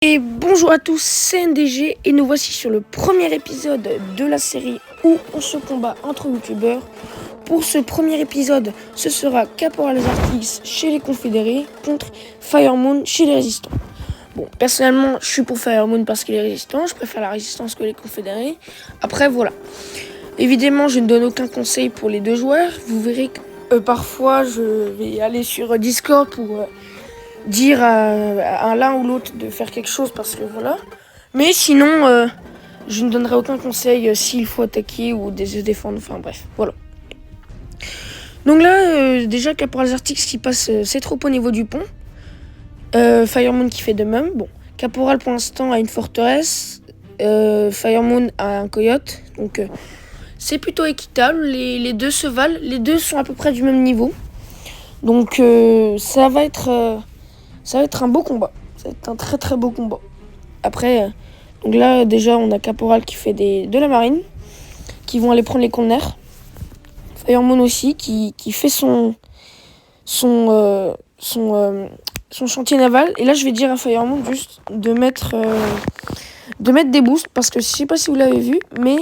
Et bonjour à tous, c'est NDG et nous voici sur le premier épisode de la série où on se combat entre youtubeurs. Pour ce premier épisode, ce sera Caporal Zartix chez les Confédérés contre Firemoon chez les Résistants. Bon, personnellement, je suis pour Firemoon parce qu'il est résistant, je préfère la résistance que les Confédérés. Après, voilà. Évidemment, je ne donne aucun conseil pour les deux joueurs. Vous verrez que parfois, je vais aller sur Discord pour dire à l'un ou l'autre de faire quelque chose parce que voilà. Mais sinon, je ne donnerai aucun conseil s'il faut attaquer ou se défendre. Enfin bref, voilà. Donc là, déjà Caporal Zartix qui passe ses troupes au niveau du pont. Firemoon qui fait de même. Bon, Caporal pour l'instant a une forteresse. Firemoon a un coyote. Donc c'est plutôt équitable. Les deux se valent. Les deux sont à peu près du même niveau. Donc ça va être un beau combat. Ça va être un très très beau combat. Après, donc là déjà on a Caporal qui fait de la marine, qui vont aller prendre les conteneurs. Firemoon aussi qui fait son chantier naval. Et là je vais dire à Firemoon juste de mettre des boosts parce que je sais pas si vous l'avez vu, mais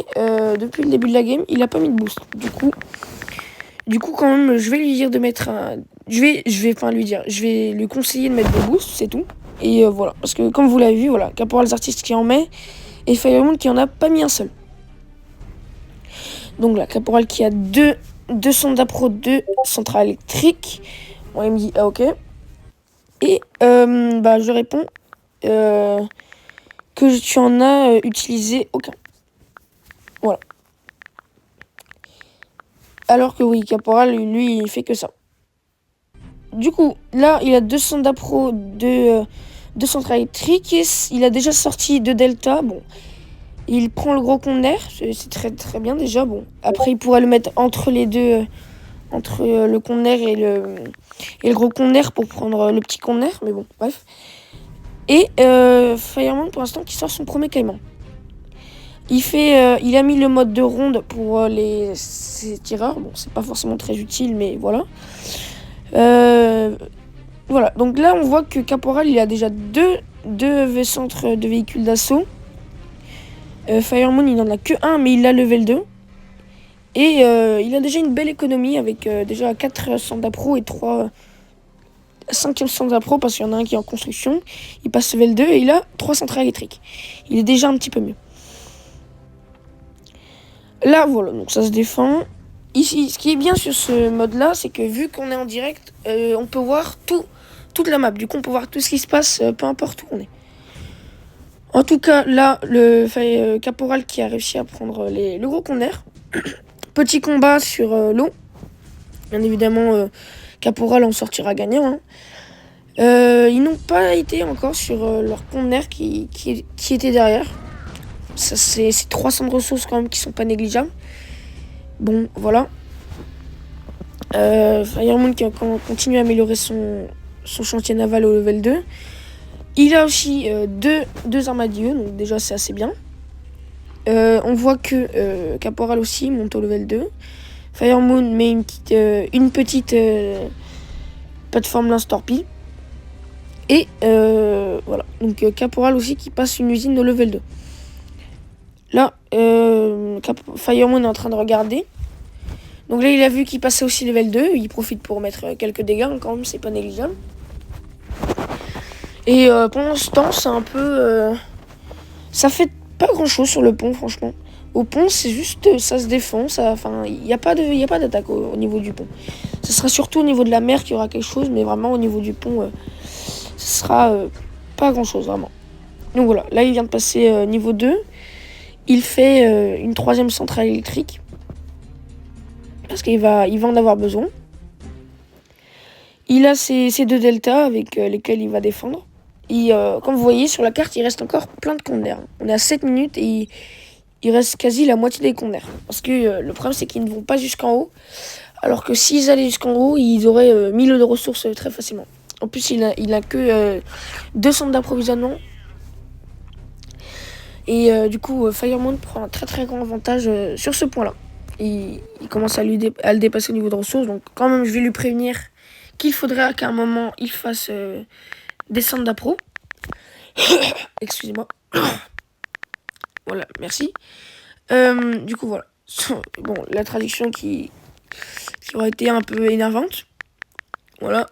depuis le début de la game il a pas mis de boost. Du coup quand même je vais lui dire de mettre je vais lui conseiller de mettre des boosts, c'est tout. Et voilà, parce que comme vous l'avez vu, voilà, Caporal Zartix qui en met et Firemoon qui en a pas mis un seul. Donc là, Caporal qui a deux centres d'appro, 2 centrales électriques. Bon, il me dit ah ok. Et je réponds que tu en as utilisé aucun. Voilà. Alors que oui, Caporal, lui, il fait que ça. Du coup, là, il a 2 centres d'appro, 2 centrales électriques. Et il a déjà sorti 2 delta. Bon, il prend le gros conteneur. C'est très très bien déjà. Bon, après, il pourrait le mettre entre les deux, entre le conteneur et le gros conteneur pour prendre le petit conteneur. Mais bon, bref. Et Firemoon, pour l'instant, qui sort son premier caïman. Il a mis le mode de ronde pour ses tireurs. Bon, c'est pas forcément très utile, mais voilà. Voilà, donc là on voit que Caporal il a déjà deux centres de véhicules d'assaut. Firemoon il n'en a que un, mais il a level 2. Et il a déjà une belle économie avec déjà 4 centres d'appro et 5 centres d'appro parce qu'il y en a un qui est en construction. Il passe level 2 et il a 3 centrales électriques. Il est déjà un petit peu mieux. Là voilà, donc ça se défend. Ici, ce qui est bien sur ce mode là, c'est que vu qu'on est en direct, on peut voir toute la map. Du coup, on peut voir tout ce qui se passe, peu importe où on est. En tout cas, là, le Caporal qui a réussi à prendre le gros conteneur. Petit combat sur l'eau. Bien évidemment, Caporal en sortira gagnant. Hein. Ils n'ont pas été encore sur leur conteneur qui était derrière. Ça, c'est 300 de ressources quand même qui sont pas négligeables. Bon, voilà. Firemoon qui continue à améliorer son chantier naval au level 2. Il a aussi deux armadillos, donc déjà c'est assez bien. On voit que Caporal aussi monte au level 2. Firemoon met une petite plateforme lance-torpille. Et voilà, donc Caporal aussi qui passe une usine au level 2. Là, Firemoon est en train de regarder. Donc là, il a vu qu'il passait aussi level 2. Il profite pour mettre quelques dégâts, hein, quand même, c'est pas négligeable. Et pendant ce temps, c'est un peu... ça fait pas grand-chose sur le pont, franchement. Au pont, c'est juste... ça se défend. Il n'y a pas d'attaque au niveau du pont. Ce sera surtout au niveau de la mer qu'il y aura quelque chose. Mais vraiment, au niveau du pont, ce sera pas grand-chose, vraiment. Donc voilà, là, il vient de passer niveau 2. Il fait une 3e centrale électrique. Parce qu'il va en avoir besoin. Il a ses 2 deltas avec lesquels il va défendre. Et comme vous voyez sur la carte, il reste encore plein de conteneurs. On est à 7 minutes et il reste quasi la moitié des conteneurs. Parce que le problème c'est qu'ils ne vont pas jusqu'en haut. Alors que s'ils allaient jusqu'en haut, ils auraient 1000 de ressources très facilement. En plus, il a que 2 centres d'approvisionnement. Et du coup, Firemoon prend un très très grand avantage sur ce point-là. Il commence à le dépasser au niveau de ressources. Donc quand même, je vais lui prévenir qu'il faudrait qu'à un moment, il fasse des centres d'appro. Excusez-moi. Voilà, merci. Du coup, voilà. Bon, la traduction qui aurait été un peu énervante. Voilà.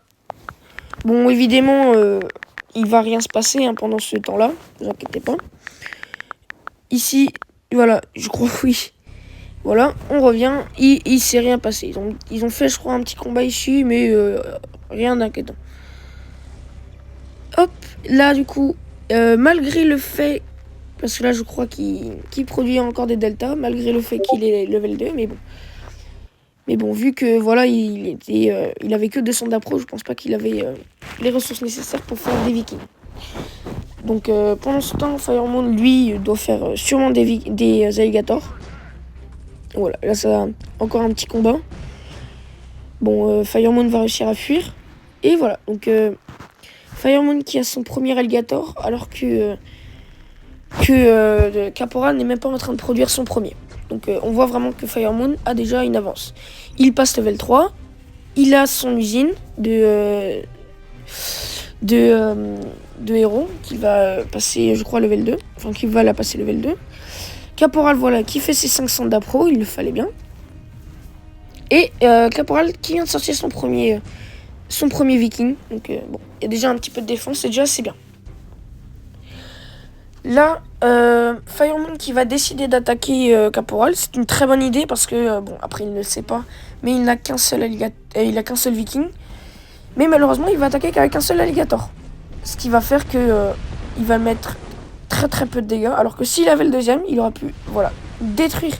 Bon, évidemment, il va rien se passer hein, pendant ce temps-là. Ne vous inquiétez pas. Ici, voilà, je crois oui. Voilà, on revient. Il s'est rien passé. Ils ont fait, je crois, un petit combat ici, mais rien d'inquiétant. Hop, là, du coup, malgré le fait... Parce que là, je crois qu'il produit encore des deltas, malgré le fait qu'il est level 2, mais bon. Mais bon, vu que, voilà, il avait que 200 d'appro, je pense pas qu'il avait les ressources nécessaires pour faire des vikings. Donc, pendant ce temps, Firemoon, lui, doit faire sûrement des alligators. Voilà, là, ça a encore un petit combat. Bon, Firemoon va réussir à fuir. Et voilà, donc, Firemoon qui a son premier alligator, alors que Caporal n'est même pas en train de produire son premier. Donc on voit vraiment que Firemoon a déjà une avance. Il passe level 3, il a son usine de héros qui va passer, je crois, level 2. Enfin, qui va la passer level 2. Caporal, voilà, qui fait ses 500 d'appro, il le fallait bien. Et Caporal qui vient de sortir son premier viking. Donc bon, il y a déjà un petit peu de défense, c'est déjà assez bien. Là, Firemoon qui va décider d'attaquer Caporal, c'est une très bonne idée parce que, bon, après il ne le sait pas, mais il n'a qu'un seul viking. Mais malheureusement, il va attaquer qu'avec un seul alligator. Ce qui va faire que il va mettre très très peu de dégâts, alors que s'il avait le deuxième, il aurait pu, voilà, détruire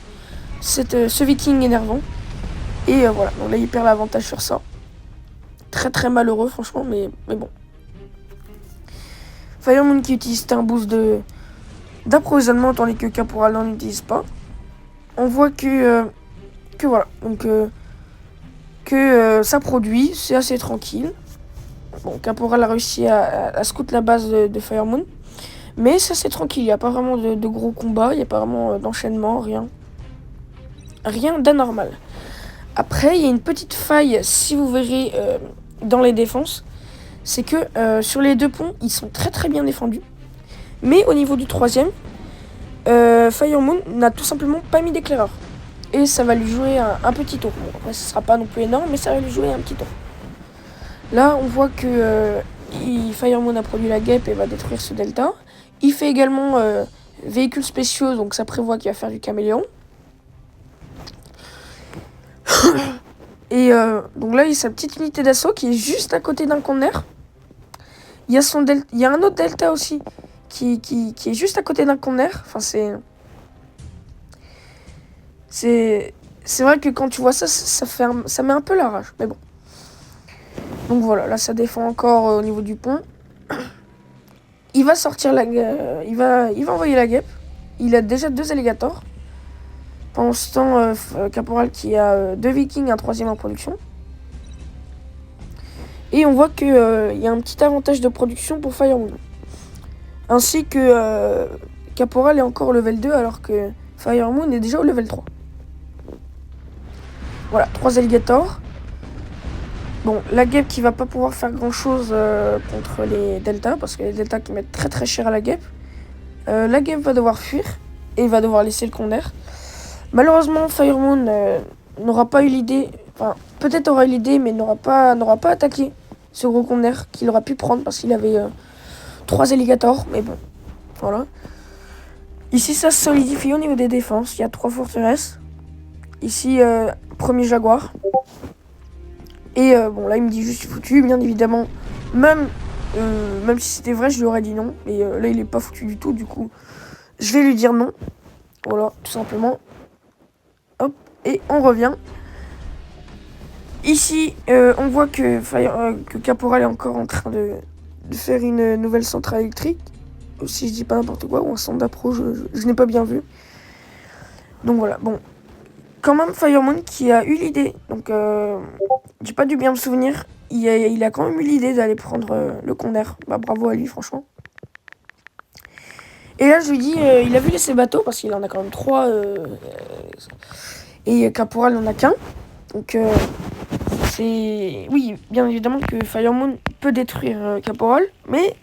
ce viking énervant. Et voilà, donc là il perd l'avantage sur ça. Très très malheureux franchement, mais bon. Firemoon qui utilise un boost d'approvisionnement tandis que Caporal n'en utilise pas. On voit que voilà, donc ça produit, c'est assez tranquille. Bon, Caporal a réussi à scout la base de Firemoon, mais c'est assez tranquille, il n'y a pas vraiment de gros combats, il n'y a pas vraiment d'enchaînement, rien d'anormal. Après, il y a une petite faille, si vous verrez dans les défenses, c'est que sur les deux ponts, ils sont très très bien défendus. Mais au niveau du troisième, Firemoon n'a tout simplement pas mis d'éclaireur. Et ça va lui jouer un petit tour. Bon, après, ce sera pas non plus énorme, mais ça va lui jouer un petit tour. Là, on voit que Firemoon a produit la guêpe et va détruire ce delta. Il fait également véhicules spéciaux, donc ça prévoit qu'il va faire du caméléon. Et donc là, il y a sa petite unité d'assaut qui est juste à côté d'un conteneur. Il y a un autre delta aussi qui est juste à côté d'un conteneur. Enfin, c'est vrai que quand tu vois ça, ça met un peu la rage. Mais bon. Donc voilà, là ça défend encore au niveau du pont. Il va sortir il va envoyer la guêpe. Il a déjà 2 alligators. Pendant ce temps, Caporal qui a 2 vikings, un troisième en production. Et on voit qu'il y a un petit avantage de production pour Firemoon. Ainsi que Caporal est encore au level 2 alors que Firemoon est déjà au level 3. Voilà, 3 alligators. Bon, la guêpe qui va pas pouvoir faire grand chose contre les deltas, parce que les deltas qui mettent très très cher à la guêpe. La guêpe va devoir fuir et va devoir laisser le conteneur. Malheureusement, Firemoon n'aura pas eu l'idée, enfin peut-être aura eu l'idée, mais n'aura pas attaqué ce gros conteneur qu'il aura pu prendre parce qu'il avait 3 alligators, mais bon, voilà. Ici, ça se solidifie au niveau des défenses. Il y a 3 forteresses. Ici, premier jaguar. Et bon, là, il me dit juste foutu, bien évidemment. Même si c'était vrai, je lui aurais dit non. Mais là, il est pas foutu du tout, du coup, je vais lui dire non. Voilà, tout simplement. Hop, et on revient. Ici, on voit que Caporal est encore en train de faire une nouvelle centrale électrique. Si je dis pas n'importe quoi, ou un centre d'appro, je n'ai pas bien vu. Donc voilà, bon. Quand même, Firemoon qui a eu l'idée, donc j'ai pas dû bien me souvenir, il a quand même eu l'idée d'aller prendre le conteneur. Bah bravo à lui, franchement. Et là, je lui dis, il a vu laisser bateau, parce qu'il en a quand même 3, et Caporal n'en a qu'un. Donc c'est... Oui, bien évidemment que Firemoon peut détruire Caporal, mais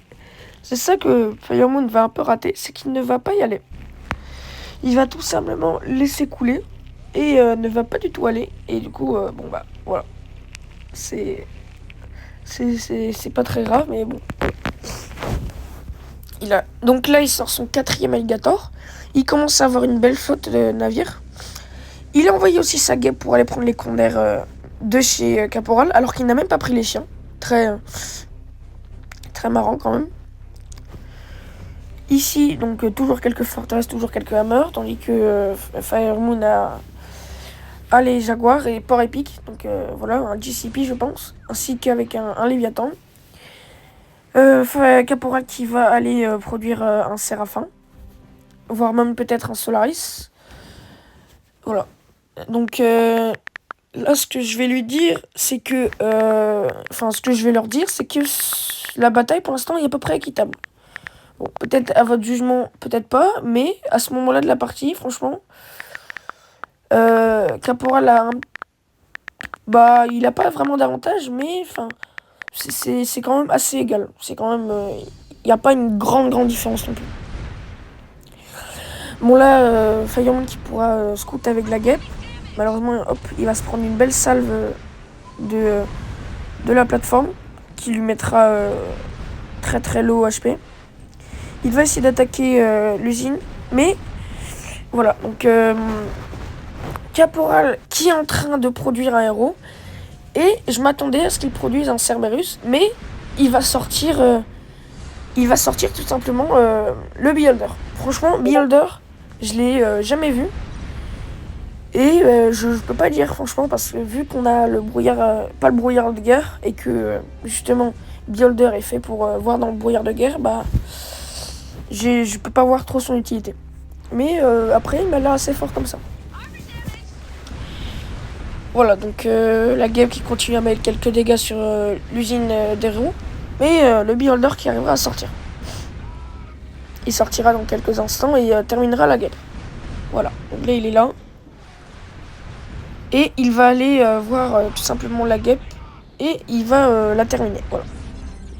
C'est ça que Fire Moon va un peu rater, c'est qu'il ne va pas y aller. Il va tout simplement laisser couler et ne va pas du tout aller. Et du coup, bon bah voilà. C'est pas très grave, mais bon. Donc là, il sort son 4e alligator. Il commence à avoir une belle flotte de navires. Il a envoyé aussi sa guêpe pour aller prendre les condors de chez Caporal, alors qu'il n'a même pas pris les chiens. Très marrant quand même. Ici, donc toujours quelques forteresses, toujours quelques hammers, tandis que Fire Moon a les jaguars et Port Épic. Donc voilà, un GCP je pense, ainsi qu'avec un Léviathan. Caporal qui va aller produire un Séraphin, voire même peut-être un Solaris. Voilà. Donc là, ce que je vais lui dire, c'est que... ce que je vais leur dire, c'est que la bataille, pour l'instant, est à peu près équitable. Bon, peut-être à votre jugement, peut-être pas, mais à ce moment-là de la partie, franchement, Caporal a il a pas vraiment d'avantage, mais enfin, c'est quand même assez égal. C'est quand même... Il n'y a pas une grande différence non plus. Bon là, Fire Moon qui pourra scout avec la guêpe. Malheureusement, hop, il va se prendre une belle salve de la plateforme qui lui mettra très low HP. Il va essayer d'attaquer l'usine, mais voilà. Donc Caporal qui est en train de produire un héros, et je m'attendais à ce qu'il produise un Cerberus, mais il va sortir tout simplement le Beholder. Franchement, Beholder, je l'ai jamais vu. Et je peux pas dire franchement, parce que vu qu'on a le brouillard, pas le brouillard de guerre, et que justement Beholder est fait pour voir dans le brouillard de guerre, bah je peux pas voir trop son utilité. Mais après il m'a l'air assez fort comme ça. Voilà, donc la guêpe qui continue à mettre quelques dégâts sur l'usine des roues, mais le Beholder qui arrivera à sortir. Il sortira dans quelques instants et terminera la guêpe. Voilà, donc là il est là. Et il va aller voir tout simplement la guêpe et il va la terminer. Voilà.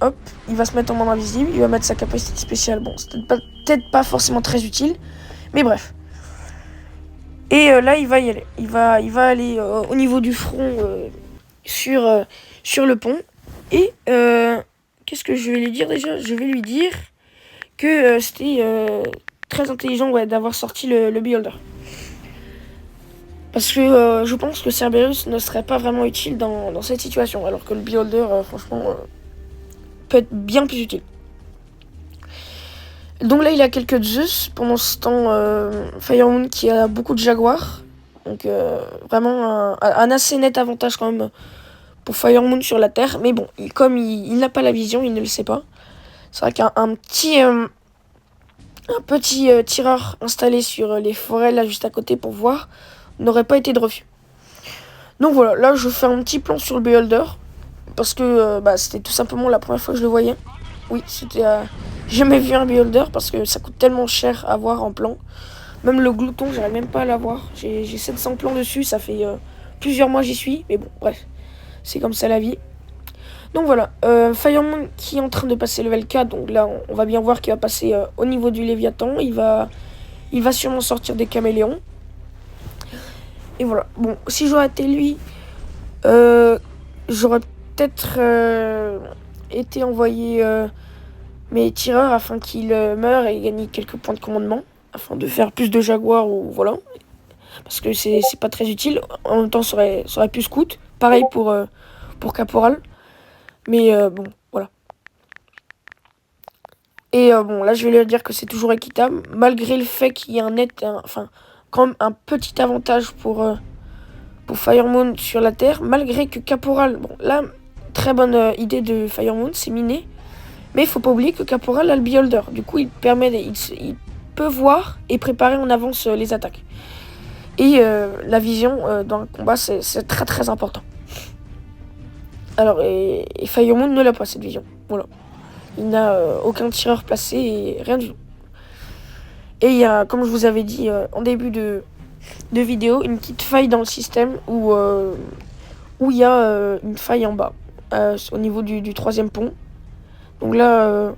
Hop, il va se mettre en mode invisible, il va mettre sa capacité spéciale. Bon, c'est peut-être pas forcément très utile, mais bref. Et là, il va y aller. Il va aller au niveau du front sur le pont. Et qu'est-ce que je vais lui dire déjà? Je vais lui dire que c'était très intelligent d'avoir sorti le Beholder. Parce que je pense que Cerberus ne serait pas vraiment utile dans cette situation, alors que le Beholder, franchement, peut être bien plus utile. Donc là, il a quelques Zeus. Pendant ce temps, Fire Moon qui a beaucoup de Jaguars. Donc vraiment un assez net avantage quand même pour Fire Moon sur la Terre. Mais bon, comme il n'a pas la vision, il ne le sait pas. C'est vrai qu'un petit tireur installé sur les forêts là juste à côté pour voir n'aurait pas été de refus. Donc voilà, là je fais un petit plan sur le Beholder parce que c'était tout simplement la première fois que je le voyais. Oui, c'était j'ai jamais vu un Beholder parce que ça coûte tellement cher à voir en plan. Même le glouton, j'arrive même pas à l'avoir. J'ai 700 plans dessus, ça fait plusieurs mois j'y suis, mais bon, bref, c'est comme ça la vie. Donc voilà, Fire Moon qui est en train de passer level 4, donc là on va bien voir qu'il va passer au niveau du Léviathan, il va sûrement sortir des caméléons. Et voilà, bon, si j'aurais été lui, j'aurais peut-être été envoyé mes tireurs afin qu'ils meurent et gagnent quelques points de commandement, afin de faire plus de jaguars ou voilà. Parce que c'est pas très utile, en même temps ça aurait pu scout, pareil pour Caporal. Mais bon, voilà. Et bon, là je vais leur dire que c'est toujours équitable, malgré le fait qu'il y ait quand même un petit avantage pour Fire Moon sur la Terre, malgré que Caporal, bon là, très bonne idée de Fire Moon, c'est miné, mais il faut pas oublier que Caporal a le Beholder, du coup il peut voir et préparer en avance les attaques. Et la vision dans le combat, c'est très important. Alors, et Fire Moon ne l'a pas cette vision, voilà. Il n'a aucun tireur placé et rien du tout. Et il y a, comme je vous avais dit en début de vidéo, une petite faille dans le système où il y a une faille en bas, au niveau du 3e pont. Donc là,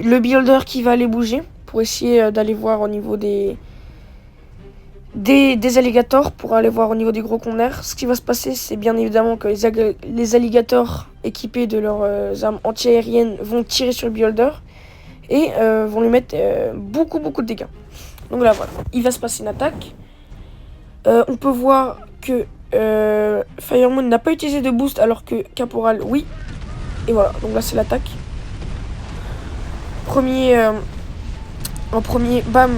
Le Beholder qui va aller bouger pour essayer d'aller voir au niveau des alligators, pour aller voir au niveau des gros conteneurs. Ce qui va se passer, c'est bien évidemment que les alligators équipés de leurs armes anti-aériennes vont tirer sur le Beholder et vont lui mettre beaucoup de dégâts. Donc là voilà, il va se passer une attaque. On peut voir que Fire Moon n'a pas utilisé de boost alors que Caporal oui. Et voilà, donc là c'est l'attaque. En premier, bam,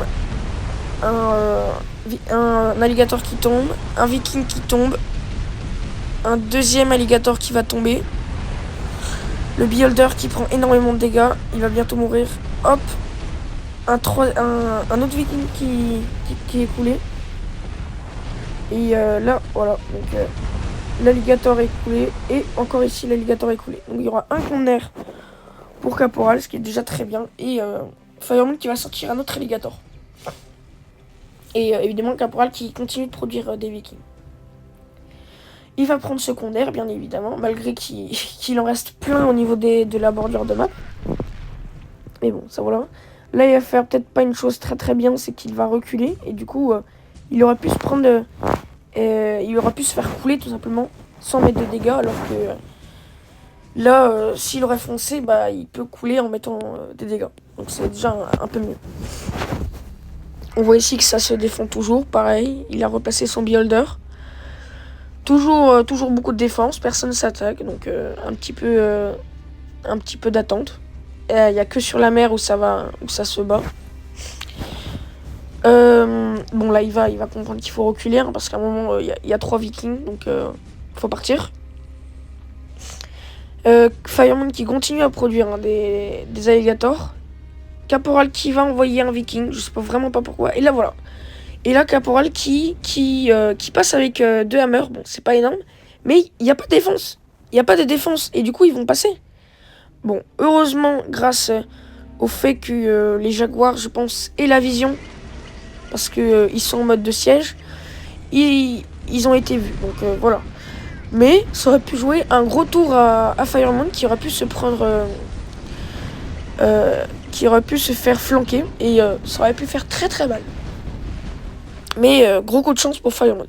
un alligator qui tombe, un viking qui tombe, un deuxième alligator qui va tomber, le beholder qui prend énormément de dégâts, il va bientôt mourir, hop, un autre viking qui est coulé, et là, voilà, donc l'alligator est coulé, et encore ici l'alligator est coulé. Donc il y aura un conteneur pour Caporal, ce qui est déjà très bien, et Fire Moon qui va sortir un autre alligator. Et évidemment Caporal qui continue de produire des vikings. Il va prendre secondaire, bien évidemment, malgré qu'il en reste plein au niveau de la bordure de map. Mais bon, ça voilà. Là, il va faire peut-être pas une chose très bien, c'est qu'il va reculer. Et du coup, il aurait pu se prendre... il aurait pu se faire couler, tout simplement, sans mettre de dégâts. Alors que là, s'il aurait foncé, bah, il peut couler en mettant des dégâts. Donc c'est déjà un peu mieux. On voit ici que ça se défend toujours, pareil. Il a repassé son beholder. Toujours beaucoup de défense, personne ne s'attaque, donc un petit peu d'attente. Il n'y a que sur la mer où ça se bat. Bon là il va comprendre qu'il faut reculer, hein, parce qu'à un moment il y a 3 vikings, donc faut partir. Fire Moon qui continue à produire hein, des alligators. Caporal qui va envoyer un viking, je sais vraiment pas pourquoi. Et là voilà. Et là, Caporal qui passe avec 2 hammers. Bon, c'est pas énorme. Mais il n'y a pas de défense. Il n'y a pas de défense. Et du coup, ils vont passer. Bon, heureusement, grâce au fait que les jaguars, je pense, aient la vision. Parce que ils sont en mode de siège. Ils ont été vus. Donc, voilà. Mais ça aurait pu jouer un gros tour à Fire Moon qui aurait pu se prendre... qui aurait pu se faire flanquer. Et ça aurait pu faire très mal. Mais gros coup de chance pour Fire Moon.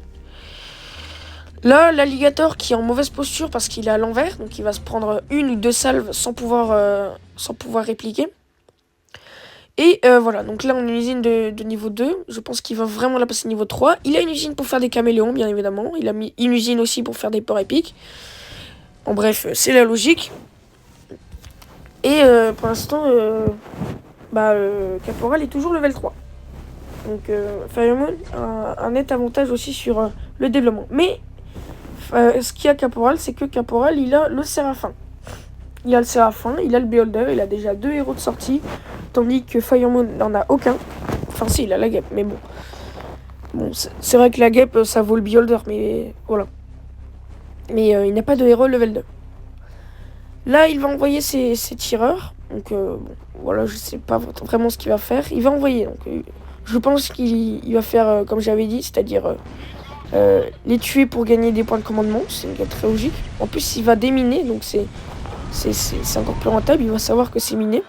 Là, l'alligator qui est en mauvaise posture parce qu'il est à l'envers, donc il va se prendre 1 ou 2 salves sans pouvoir répliquer. Et voilà, donc là on a une usine de niveau 2, je pense qu'il va vraiment la passer niveau 3. Il a une usine pour faire des caméléons, bien évidemment. Il a mis une usine aussi pour faire des ports épiques. En bref, c'est la logique. Et pour l'instant, Caporal est toujours level 3. Donc Fire Moon a un net avantage aussi sur le développement. Mais ce qu'il y a Caporal, c'est que Caporal, il a le Séraphin. Il a le Séraphin, il a le Beholder, il a déjà 2 héros de sortie. Tandis que Fire Moon n'en a aucun. Enfin si, il a la guêpe, mais bon. Bon, c'est vrai que la guêpe, ça vaut le Beholder, mais voilà. Mais il n'a pas de héros level 2. Là, il va envoyer ses tireurs. Donc bon, voilà, je sais pas vraiment ce qu'il va faire. Il va envoyer, donc... je pense qu'il va faire comme j'avais dit, c'est-à-dire les tuer pour gagner des points de commandement. C'est très logique. En plus, il va déminer, donc c'est encore plus rentable. Il va savoir que c'est miné.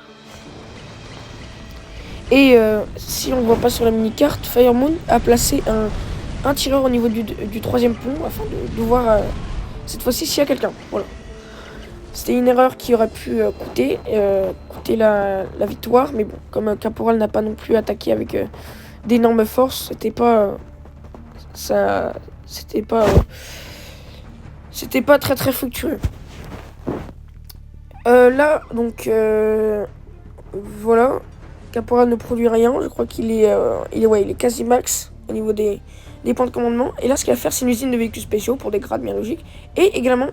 Et si on ne voit pas sur la mini-carte, Fire Moon a placé un tireur au niveau du 3e pont afin de voir cette fois-ci s'il y a quelqu'un. Voilà. C'était une erreur qui aurait pu coûter la victoire. Mais bon, comme Caporal n'a pas non plus attaqué avec... d'énormes forces, c'était pas très fructueux. Là donc voilà, Caporal ne produit rien, je crois qu'il est il est quasi max au niveau des points de commandement. Et là ce qu'il va faire, c'est une usine de véhicules spéciaux pour des grades, bien logique. Et également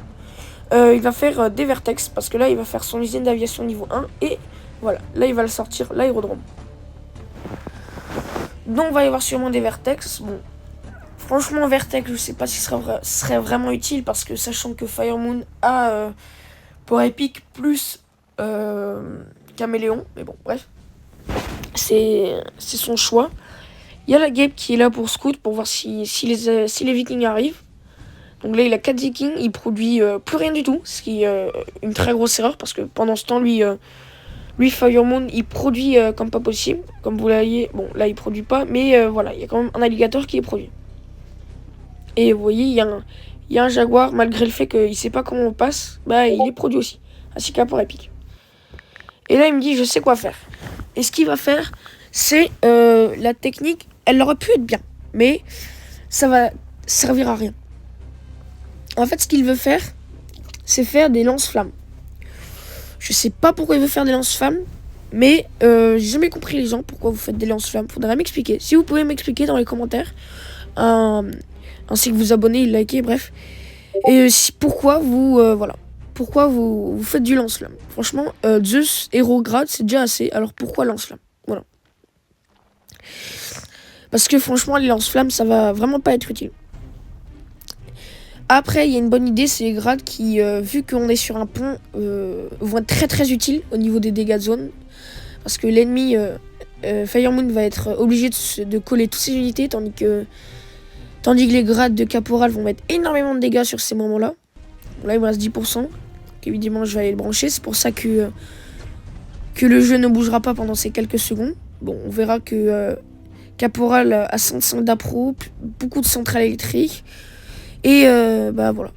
il va faire des vertex, parce que là il va faire son usine d'aviation niveau 1. Et voilà, là il va le sortir l'aérodrome. Donc, il va y avoir sûrement des vertex. Bon, franchement, vertex, je sais pas si ce serait vraiment utile, parce que sachant que Fire Moon a pour épique plus caméléon. Mais bon, bref. C'est son choix. Il y a la guêpe qui est là pour scout, pour voir si les vikings arrivent. Donc là, il a 4 vikings. Il produit plus rien du tout, ce qui est une très grosse erreur, parce que pendant ce temps, lui Lui, Fire Moon, il produit comme pas possible. Comme vous voyez, bon, là, il produit pas. Mais voilà, il y a quand même un alligator qui est produit. Et vous voyez, il y a un jaguar, malgré le fait qu'il sait pas comment on passe, bah, il est produit aussi. Ainsi qu'un épique. Et là, il me dit, je sais quoi faire. Et ce qu'il va faire, c'est la technique. Elle aurait pu être bien, mais ça va servir à rien. En fait, ce qu'il veut faire, c'est faire des lance-flammes. Je sais pas pourquoi il veut faire des lance-flammes, mais j'ai jamais compris les gens pourquoi vous faites des lance-flammes. Faudrait m'expliquer. Si vous pouvez m'expliquer dans les commentaires, ainsi que vous abonner, liker, bref. Et pourquoi vous voilà, pourquoi vous faites du lance-flamme. Franchement, Zeus héros grade, c'est déjà assez. Alors pourquoi lance-flamme? Voilà. Parce que franchement, les lance-flammes, ça va vraiment pas être utile. Après, il y a une bonne idée, c'est les grades qui, vu qu'on est sur un pont, vont être très très utiles au niveau des dégâts de zone. Parce que l'ennemi Fire Moon va être obligé de coller toutes ses unités, tandis que les grades de caporal vont mettre énormément de dégâts sur ces moments-là. Bon, là, il me reste 10%. Donc, évidemment, je vais aller le brancher. C'est pour ça que le jeu ne bougera pas pendant ces quelques secondes. Bon, on verra que caporal a 105 d'appro, beaucoup de centrales électriques. Et bah voilà.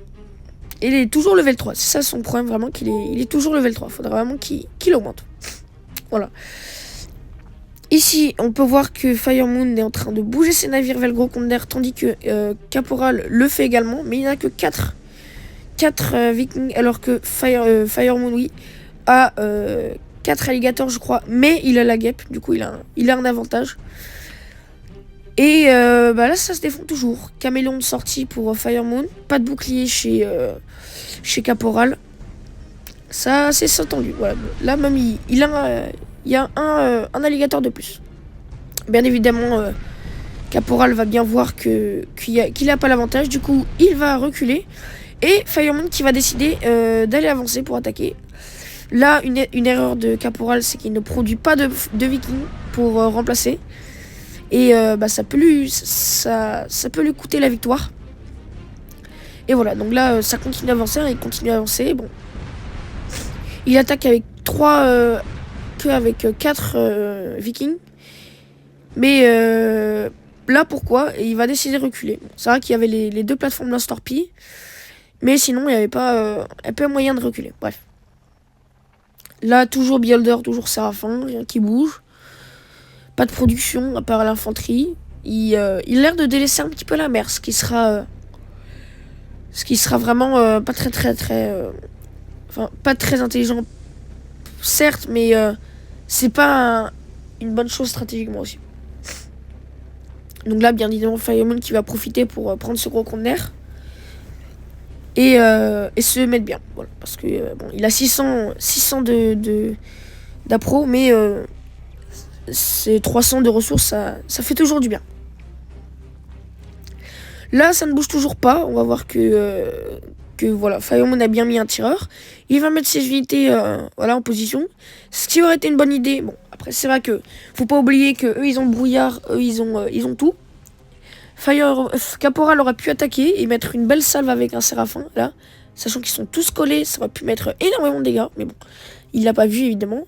Il est toujours level 3. C'est ça son problème, vraiment, il est toujours level 3. Faudra vraiment qu'il augmente. Voilà. Ici, on peut voir que Fire Moon est en train de bouger ses navires vers le gros compte d'air, tandis que Caporal le fait également. Mais il n'y en a que 4 Vikings, alors que Fire Moon, oui, a 4 alligators, je crois. Mais il a la guêpe, du coup, il a un avantage. Et bah là, ça se défend toujours. Caméléon de sortie pour Fire Moon. Pas de bouclier chez Caporal. Ça, c'est tendu. Voilà. Là, même, il y a un alligator de plus. Bien évidemment, Caporal va bien voir qu'il n'a pas l'avantage. Du coup, il va reculer. Et Fire Moon qui va décider d'aller avancer pour attaquer. Là, une erreur de Caporal, c'est qu'il ne produit pas de Vikings pour remplacer. Et bah, ça peut lui coûter la victoire. Et voilà, donc là, ça continue à avancer. Il continue à avancer. Bon. Il attaque avec 4 Vikings. Mais là, pourquoi? Et il va décider de reculer. Bon, c'est vrai qu'il y avait les 2 plateformes Lance Torpille. Mais sinon, il n'y avait pas moyen de reculer. Bref. Là, toujours Beholder, toujours Séraphin, rien qui bouge. Pas de production, à part l'infanterie. Il a l'air de délaisser un petit peu la mer, ce qui sera vraiment pas très enfin, pas très intelligent, certes, mais c'est pas une bonne chose stratégiquement aussi. Donc là, bien évidemment, Fire Moon qui va profiter pour prendre ce gros compte d'air et se mettre bien. Voilà, parce que bon, il a 600 d'appro, mais ces 300 de ressources, ça fait toujours du bien. Là, ça ne bouge toujours pas. On va voir que voilà, Fire Moon a bien mis un tireur. Il va mettre ses unités voilà, en position. Ce qui aurait été une bonne idée. Bon, après, c'est vrai que faut pas oublier que eux, ils ont brouillard, eux, ils ont tout. Caporal aurait pu attaquer et mettre une belle salve avec un Séraphin, là. Sachant qu'ils sont tous collés, ça aurait pu mettre énormément de dégâts. Mais bon, il l'a pas vu, évidemment.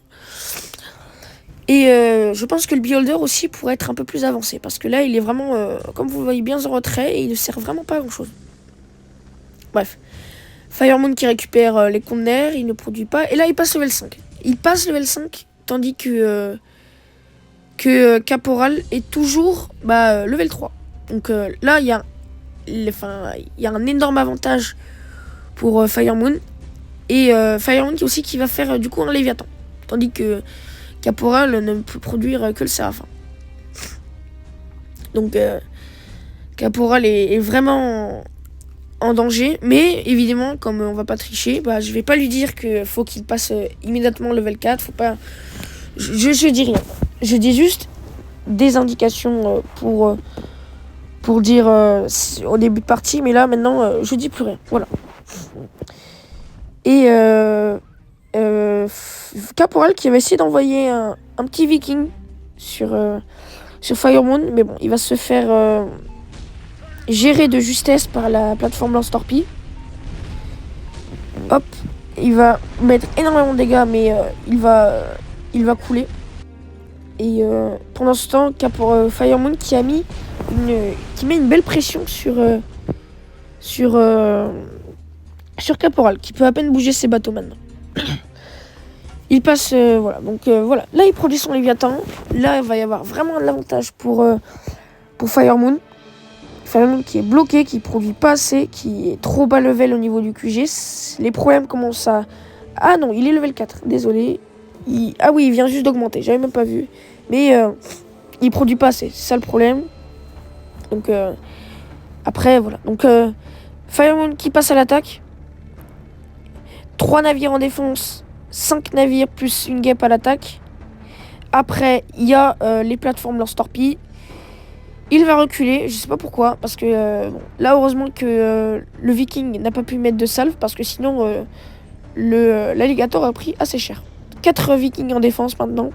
Et je pense que le Beholder aussi pourrait être un peu plus avancé. Parce que là, il est vraiment, comme vous le voyez bien, en retrait. Et il ne sert vraiment pas à grand chose. Bref. Fire Moon qui récupère les comptes d'air. Il ne produit pas. Et là, il passe level 5. Il passe level 5. Tandis que Caporal est toujours level 3. Donc là, il y a un énorme avantage pour Fire Moon. Et Fire Moon qui va faire du coup un Léviathan. Tandis que Caporal ne peut produire que le Séraphin. Donc Caporal est vraiment en danger. Mais évidemment, comme on va pas tricher, je vais pas lui dire qu'il faut qu'il passe immédiatement level 4. Faut pas. Je dis rien. Je dis juste des indications pour dire au début de partie. Mais là, maintenant, je dis plus rien. Voilà. Et Caporal qui va essayer d'envoyer un petit Viking sur Fire Moon, mais bon, il va se faire gérer de justesse par la plateforme Lance Torpille. Hop, il va mettre énormément de dégâts, mais il va il va couler. Et pendant ce temps, Fire Moon qui met une belle pression sur Caporal, qui peut à peine bouger ses bateaux maintenant. Il passe, voilà. Donc voilà, là il produit son Léviathan. Là il va y avoir vraiment un avantage pour Fire Moon. Fire Moon qui est bloqué, qui produit pas assez, qui est trop bas level au niveau du QG. Les problèmes commencent à... Ah non, il est level 4, désolé. Ah oui, il vient juste d'augmenter, j'avais même pas vu. Mais il produit pas assez, c'est ça le problème. Donc après, voilà. Donc Fire Moon qui passe à l'attaque. 3 navires en défense. 5 navires plus une guêpe à l'attaque. Après, il y a les plateformes lance-torpilles. Il va reculer, je sais pas pourquoi, parce que bon, là, heureusement que le Viking n'a pas pu mettre de salve, parce que sinon, l'alligator a pris assez cher. 4 Vikings en défense maintenant.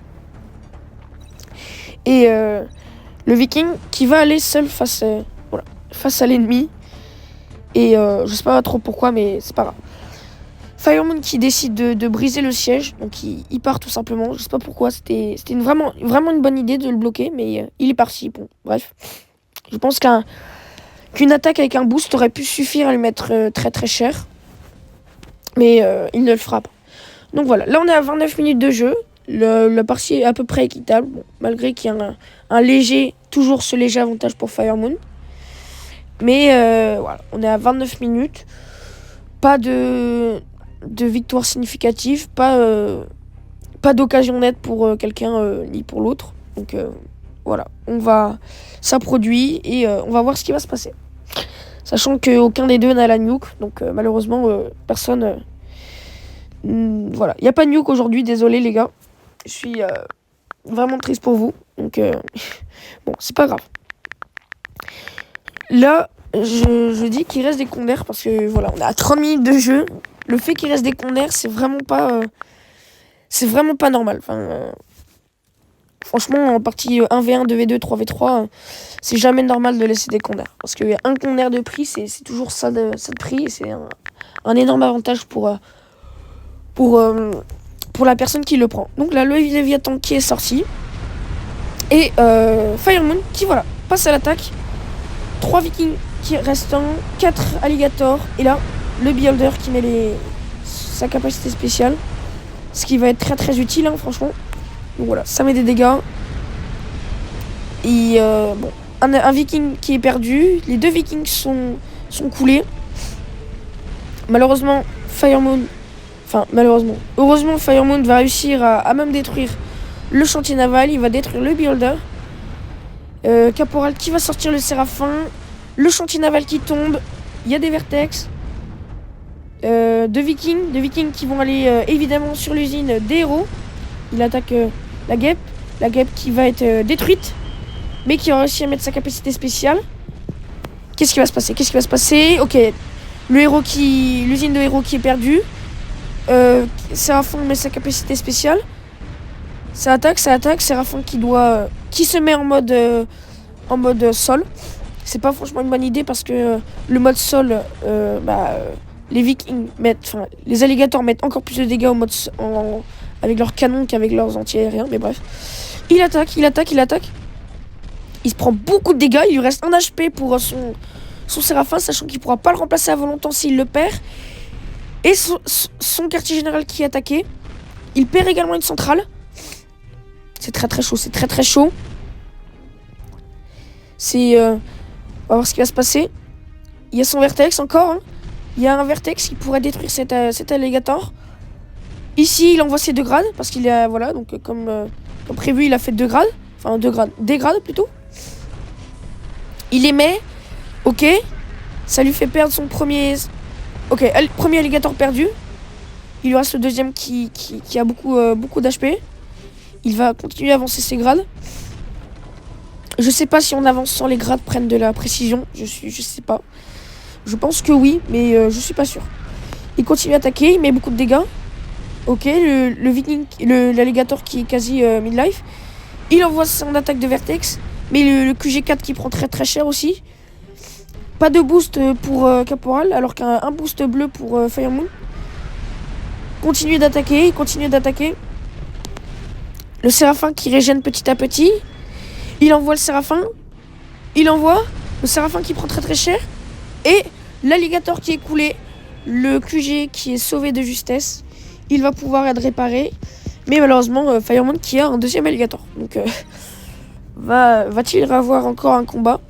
Et le Viking qui va aller seul face à l'ennemi. Et je sais pas trop pourquoi, mais c'est pas grave. Fire Moon qui décide de briser le siège, donc il part tout simplement. Je sais pas pourquoi, c'était vraiment une bonne idée de le bloquer, mais il est parti. Bon, bref. Je pense qu'une attaque avec un boost aurait pu suffire à lui mettre très très cher. Mais il ne le fera pas. Donc voilà, là on est à 29 minutes de jeu. La partie est à peu près équitable, bon, malgré qu'il y a toujours ce léger avantage pour Fire Moon. Mais voilà, on est à 29 minutes. Pas de victoire significative, pas d'occasion nette pour quelqu'un ni pour l'autre. Donc voilà, ça produit et on va voir ce qui va se passer. Sachant qu'aucun des deux n'a la nuke, donc malheureusement personne... voilà, il n'y a pas de nuke aujourd'hui, désolé les gars. Je suis vraiment triste pour vous. Donc bon, c'est pas grave. Là, je dis qu'il reste des conders parce que voilà, on a 30 minutes de jeu. Le fait qu'il reste des conders, c'est vraiment pas normal. Enfin, franchement, en partie 1v1, 2v2, 3v3, c'est jamais normal de laisser des conders. Parce qu'un condor de prix, c'est toujours ça de prix. Et c'est un énorme avantage pour la personne qui le prend. Donc là, le Léviathan qui est sorti. Et Fire Moon qui, voilà, passe à l'attaque. 3 Vikings qui restent, 4 alligators. Et là, le Beholder qui met sa capacité spéciale. Ce qui va être très très utile, hein, franchement. Donc voilà, ça met des dégâts. Et bon, un Viking qui est perdu. Les 2 Vikings sont coulés. Malheureusement, heureusement, Fire Moon va réussir à même détruire le chantier naval. Il va détruire le Beholder. Caporal qui va sortir le Séraphin. Le chantier naval qui tombe. Il y a des Vertex. 2 Vikings qui vont aller évidemment sur l'usine des héros. Il attaque la guêpe. La guêpe qui va être détruite. Mais qui va réussir à mettre sa capacité spéciale. Qu'est-ce qui va se passer? Ok. L'usine de héros qui est perdue. Séraphin met sa capacité spéciale. Ça attaque. Séraphin qui se met en mode sol. C'est pas franchement une bonne idée parce que le mode sol, les Vikings les alligators mettent encore plus de dégâts avec leurs canons qu'avec leurs anti-aériens. Mais bref, il attaque. Il se prend beaucoup de dégâts. Il lui reste 1 HP pour son Séraphin, sachant qu'il pourra pas le remplacer avant longtemps s'il le perd. Et son quartier général qui est attaqué. Il perd également une centrale. C'est très très chaud, on va voir ce qui va se passer. Il y a son Vertex encore. Hein. Il y a un Vertex qui pourrait détruire cet alligator. Ici, il envoie ses 2 grades. Parce qu'il est... Voilà, donc comme prévu, il a fait 2 grades. Enfin, 2 grades. Des grades, plutôt. Il les met. Ok. Ça lui fait perdre son premier... Ok, premier alligator perdu. Il lui reste le deuxième qui a beaucoup d'HP. Il va continuer à avancer ses grades. Je sais pas si en avançant les grades prennent de la précision. Je sais pas. Je pense que oui, mais je suis pas sûr. Il continue à attaquer, il met beaucoup de dégâts. Ok, le Viking, l'alligator qui est quasi midlife. Il envoie son attaque de Vertex. Mais le QG4 qui prend très très cher aussi. Pas de boost pour Caporal, alors qu'un boost bleu pour Fire Moon. Il continue d'attaquer. le Séraphin qui régène petit à petit. Il envoie le Séraphin. Il envoie le Séraphin qui prend très très cher. Et l'alligator qui est coulé. Le QG qui est sauvé de justesse. Il va pouvoir être réparé. Mais malheureusement, Firemoon qui a un deuxième alligator. Donc, va-t-il avoir encore un combat?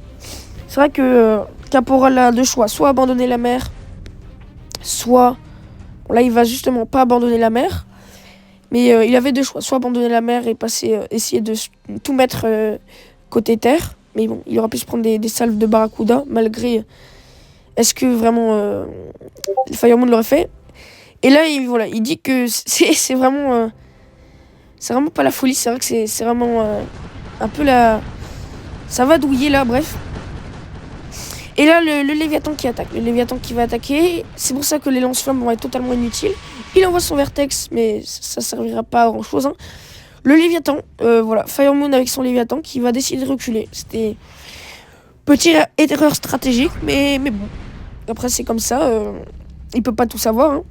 C'est vrai que Caporal a deux choix. Soit abandonner la mer. Soit... Bon, là, il va justement pas abandonner la mer. Mais il avait deux choix. Soit abandonner la mer et essayer de tout mettre côté terre. Mais bon, il aurait pu se prendre des salves de Barracuda. Malgré... Est-ce que vraiment Firemoon l'aurait fait? Et là, il dit que c'est vraiment... c'est vraiment pas la folie. C'est vrai que c'est vraiment un peu la... Ça va douiller là, bref. Et là, le Léviathan qui attaque. Le Léviathan qui va attaquer. C'est pour ça que les lance-flammes vont être totalement inutiles. Il envoie son Vertex, mais ça servira pas à grand-chose. Hein. Le Léviathan, voilà. Firemoon avec son Léviathan qui va décider de reculer. C'était petite erreur stratégique, mais bon. Après, c'est comme ça. Il peut pas tout savoir. Hein.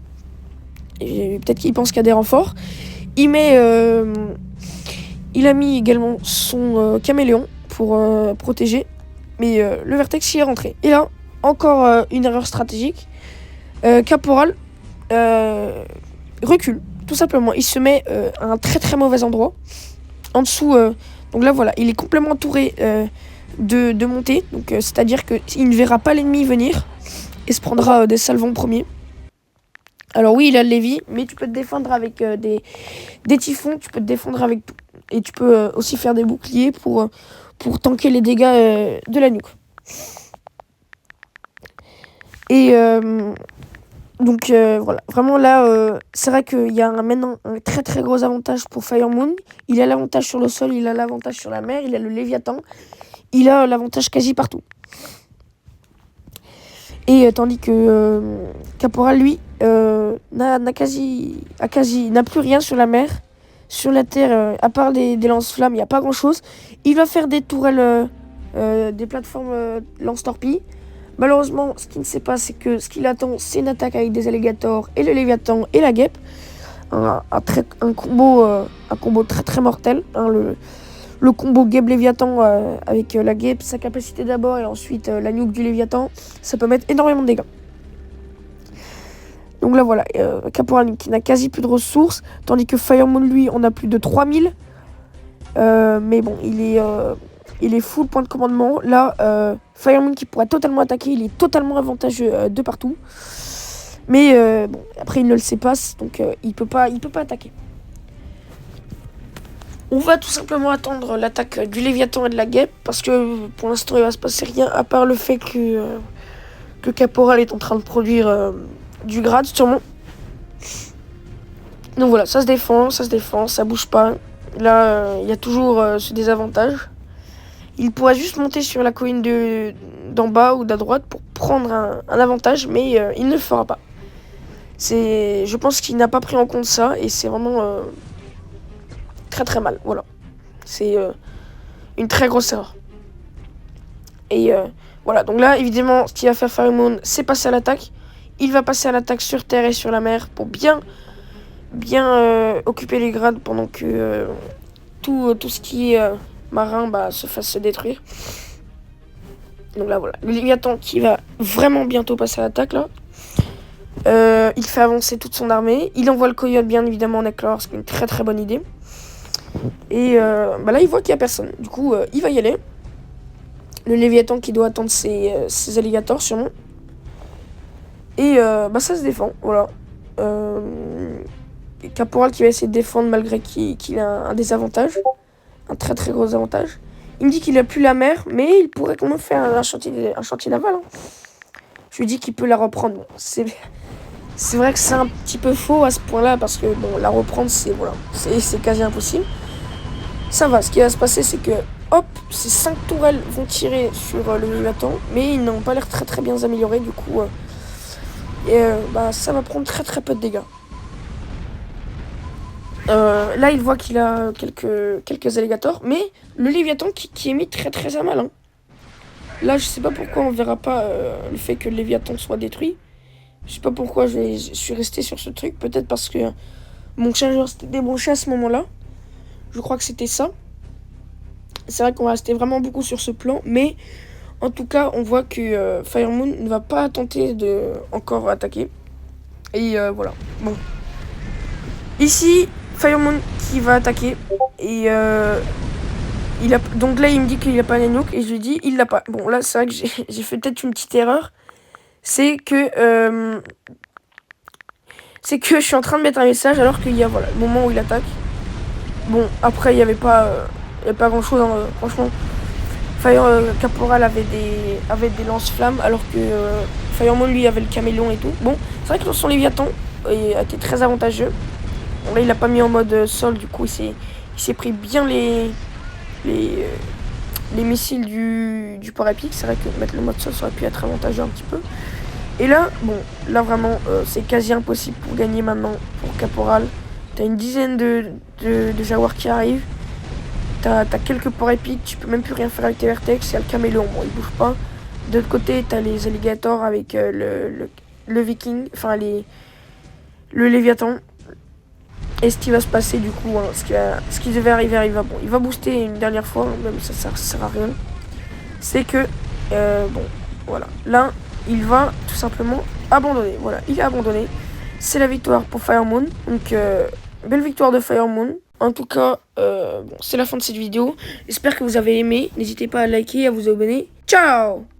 Peut-être qu'il pense qu'il y a des renforts. Il a mis également son caméléon pour protéger. Mais le Vertex y est rentré. Et là, encore une erreur stratégique. Caporal recule, tout simplement. Il se met à un très très mauvais endroit. En dessous, donc là voilà, il est complètement entouré de montées. Donc c'est-à-dire qu'il ne verra pas l'ennemi venir et se prendra des salves en premier. Alors oui, il a le Lévi, mais tu peux te défendre avec des typhons, tu peux te défendre avec tout. Et tu peux aussi faire des boucliers pour tanker les dégâts de la nuque. Et donc voilà, vraiment là, c'est vrai qu'il y a maintenant un très très gros avantage pour Firemoon. Il a l'avantage sur le sol, il a l'avantage sur la mer, il a le Léviathan, il a l'avantage quasi partout. Et tandis que Caporal, lui, n'a plus rien sur la mer. Sur la terre, à part des lance-flammes, il n'y a pas grand-chose. Il va faire des tourelles, des plateformes lance-torpilles. Malheureusement, ce qu'il ne sait pas, c'est que ce qu'il attend, c'est une attaque avec des alligators et le Léviathan et la guêpe. Un combo très très mortel. Hein, le combo guêpe-léviathan avec la guêpe, sa capacité d'abord et ensuite la nuque du Léviathan, ça peut mettre énormément de dégâts. Donc là voilà, Caporal qui n'a quasi plus de ressources, tandis que Firemoon lui en a plus de 3000. Mais bon, il est full point de commandement. Là, Firemoon qui pourrait totalement attaquer, il est totalement avantageux de partout. Mais bon, après il ne le sait pas, donc il peut pas attaquer. On va tout simplement attendre l'attaque du Léviathan et de la guêpe, parce que pour l'instant il va se passer rien, à part le fait que Caporal est en train de produire du grade sûrement. Donc voilà, ça se défend, ça bouge pas. Là, il y a toujours ce désavantage. Il pourrait juste monter sur la colline d'en bas ou de la droite pour prendre un avantage, mais il ne le fera pas. Je pense qu'il n'a pas pris en compte ça, et c'est vraiment très très mal. Voilà, c'est une très grosse erreur. Et voilà, donc là, évidemment, ce qu'il va faire Firemoon, c'est passer à l'attaque. Il va passer à l'attaque sur terre et sur la mer pour bien occuper les grades pendant que tout ce qui est marin se fasse détruire. Donc là voilà, le Léviathan qui va vraiment bientôt passer à l'attaque là. Il fait avancer toute son armée. Il envoie le coyote bien évidemment en éclore, ce qui est une très très bonne idée. Et là il voit qu'il n'y a personne. Du coup il va y aller. Le Léviathan qui doit attendre ses alligators sûrement. Et ça se défend, voilà. Caporal qui va essayer de défendre malgré qu'il a un désavantage. Un très très gros avantage. Il me dit qu'il a plus la mer, mais il pourrait quand même faire un chantier naval. Hein. Je lui dis qu'il peut la reprendre. Bon, c'est vrai que c'est un petit peu faux à ce point-là, parce que bon, la reprendre, c'est quasi impossible. Ça va, ce qui va se passer, c'est que hop, ces 5 tourelles vont tirer sur le Léviathan, mais ils n'ont pas l'air très très bien améliorés, du coup ça va prendre très très peu de dégâts. Là il voit qu'il a quelques alligators, mais le Léviathan qui est mis très très à mal. Hein. Là je sais pas pourquoi on verra pas le fait que le Léviathan soit détruit. Je sais pas pourquoi je suis resté sur ce truc, peut-être parce que mon chargeur s'était débranché à ce moment-là. Je crois que c'était ça. C'est vrai qu'on va rester vraiment beaucoup sur ce plan, mais en tout cas, on voit que Fire Moon ne va pas tenter de encore attaquer. Et voilà. Bon. Ici, Fire Moon qui va attaquer. Et donc là, il me dit qu'il n'a pas la nuke. Et je lui dis, il l'a pas. Bon, là, c'est vrai que j'ai fait peut-être une petite erreur. C'est que je suis en train de mettre un message alors qu'il y a voilà, le moment où il attaque. Bon, après, il n'y avait pas grand-chose. Hein, franchement, Caporal avait des lance-flammes alors que Firemoon, lui, avait le caméléon et tout. Bon, c'est vrai que son Léviathan a été très avantageux. Bon, là, il l'a pas mis en mode sol, du coup, il s'est pris bien les missiles du pare-épique. C'est vrai que mettre le mode sol, ça aurait pu être avantageux un petit peu. Et là, bon, là, vraiment, c'est quasi impossible pour gagner maintenant pour Caporal. T'as une dizaine de jaguars qui arrivent. T'as quelques ports épiques, tu peux même plus rien faire avec tes vertex. Il y a le caméléon, bon, il bouge pas. De l'autre côté, t'as les alligators avec le viking, enfin le léviathan. Et ce qui va se passer du coup, hein, ce qui devait arriver arriva. Bon, il va booster une dernière fois, hein, même ça sert à rien. C'est que, bon, voilà. Là, il va tout simplement abandonner. Voilà, il a abandonné. C'est la victoire pour Fire Moon. Donc, belle victoire de Fire Moon. En tout cas, bon, c'est la fin de cette vidéo. J'espère que vous avez aimé. N'hésitez pas à liker et à vous abonner. Ciao!